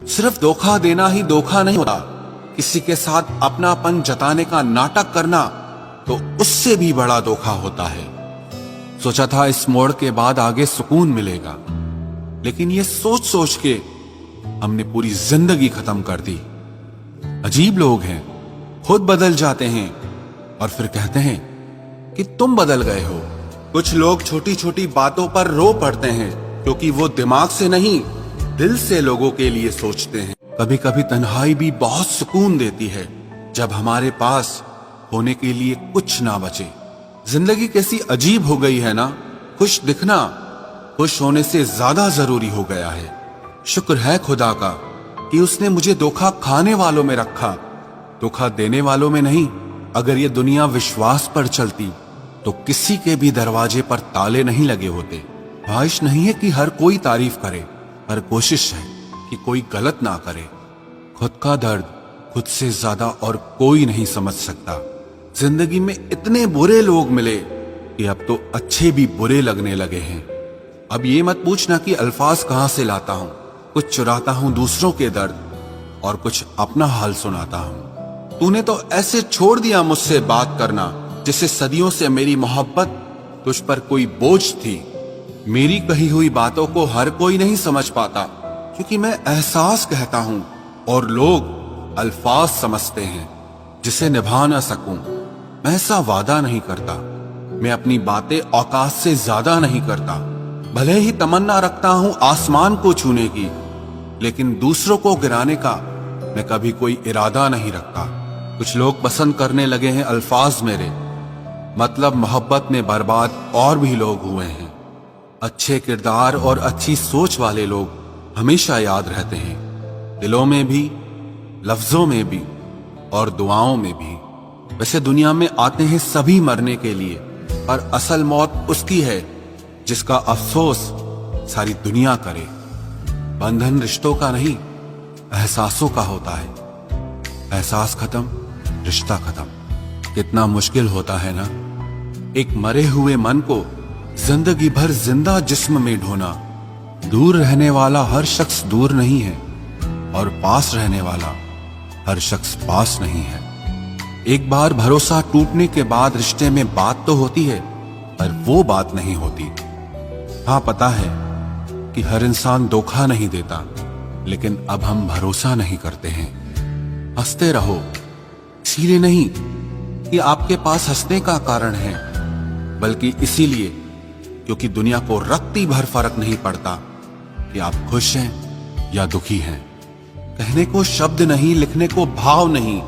सिर्फ धोखा देना ही धोखा नहीं होता, किसी के साथ अपनापन जताने का नाटक करना तो उससे भी बड़ा धोखा होता है। सोचा था इस मोड़ के बाद आगे सुकून मिलेगा, लेकिन ये सोच सोच के हमने पूरी जिंदगी खत्म कर दी। अजीब लोग हैं, खुद बदल जाते हैं और फिर कहते हैं कि तुम बदल गए हो। कुछ लोग छोटी छोटी बातों पर रो पड़ते हैं क्योंकि वो दिमाग से नहीं दिल से लोगों के लिए सोचते हैं। कभी कभी तन्हाई भी बहुत सुकून देती है, जब हमारे पास होने के लिए कुछ ना बचे। जिंदगी कैसी अजीब हो गई है ना, खुश दिखना खुश होने से ज्यादा जरूरी हो गया है। शुक्र है खुदा का कि उसने मुझे धोखा खाने वालों में रखा, धोखा देने वालों में नहीं। अगर ये दुनिया विश्वास पर चलती तो किसी के भी दरवाजे पर ताले नहीं लगे होते। ख्वाहिश नहीं है कि हर कोई तारीफ करे, पर कोशिश है कि कोई गलत ना करे। खुद का दर्द खुद से ज्यादा और कोई नहीं समझ सकता। जिंदगी में इतने बुरे लोग मिले कि अब तो अच्छे भी बुरे लगने लगे हैं। अब ये मत पूछना कि अल्फाज कहां से लाता हूं। कुछ चुराता हूं दूसरों के दर्द और कुछ अपना हाल सुनाता हूं। तूने तो ऐसे छोड़ दिया मुझसे बात करना जिससे सदियों से मेरी मोहब्बत तुझ पर कोई बोझ थी। मेरी कही हुई बातों को हर कोई नहीं समझ पाता, क्योंकि मैं एहसास कहता हूं और लोग अल्फाज समझते हैं जिसे निभा ना सकूं। मैं ऐसा वादा नहीं करता, मैं अपनी बातें औकात से ज्यादा नहीं करता। भले ही तमन्ना रखता हूं आसमान को छूने की, लेकिन दूसरों को गिराने का मैं कभी कोई इरादा नहीं रखता। कुछ लोग पसंद करने लगे हैं अल्फाज मेरे, मतलब मोहब्बत में बर्बाद और भी लोग हुए हैं। अच्छे किरदार और अच्छी सोच वाले लोग हमेशा याद रहते हैं, दिलों में भी, लफ्जों में भी और दुआओं में भी। वैसे दुनिया में आते हैं सभी मरने के लिए, पर असल मौत उसकी है जिसका अफसोस सारी दुनिया करे। बंधन रिश्तों का नहीं, एहसासों का होता है। एहसास खत्म, रिश्ता खत्म। कितना मुश्किल होता है ना, एक मरे हुए मन को जिंदगी भर जिंदा जिस्म में ढोना। दूर रहने वाला हर शख्स दूर नहीं है, और पास रहने वाला हर शख्स पास नहीं है। एक बार भरोसा टूटने के बाद रिश्ते में बात तो होती है, पर वो बात नहीं होती। हाँ, पता है कि हर इंसान धोखा नहीं देता, लेकिन अब हम भरोसा नहीं करते हैं। हंसते रहो, इसीलिए नहीं कि आपके पास हंसने का कारण है, बल्कि इसीलिए क्योंकि दुनिया को रत्ती भर फर्क नहीं पड़ता कि आप खुश हैं या दुखी हैं। कहने को शब्द नहीं, लिखने को भाव नहीं।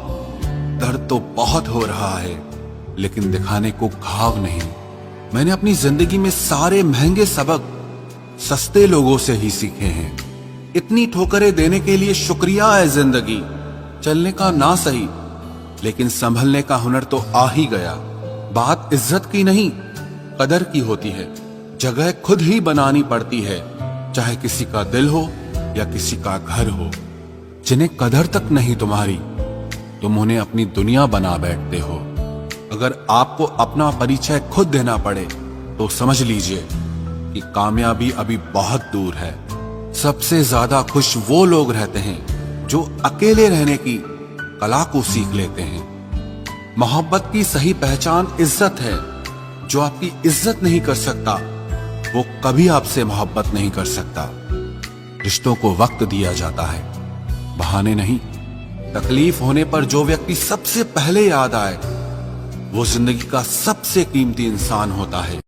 दर्द तो बहुत हो रहा है, लेकिन दिखाने को घाव नहीं। मैंने अपनी जिंदगी में सारे महंगे सबक सस्ते लोगों से ही सीखे हैं। इतनी ठोकरें देने के लिए शुक्रिया है जिंदगी। चलने का ना सही, लेकिन संभलने का हुनर तो आ ही गया। बात इज्जत की नहीं, कदर की होती है। जगह खुद ही बनानी पड़ती है, चाहे किसी का दिल हो या किसी का घर हो। जिन्हें कदर तक नहीं तुम्हारी, तुम उन्हें अपनी दुनिया बना बैठते हो। अगर आपको अपना परिचय खुद देना पड़े तो समझ लीजिए कि कामयाबी अभी बहुत दूर है। सबसे ज्यादा खुश वो लोग रहते हैं जो अकेले रहने की कला को सीख लेते हैं। मोहब्बत की सही पहचान इज्जत है। जो आपकी इज्जत नहीं कर सकता, वो कभी आपसे मोहब्बत नहीं कर सकता। रिश्तों को वक्त दिया जाता है, बहाने नहीं। तकलीफ होने पर जो व्यक्ति सबसे पहले याद आए, वो जिंदगी का सबसे कीमती इंसान होता है।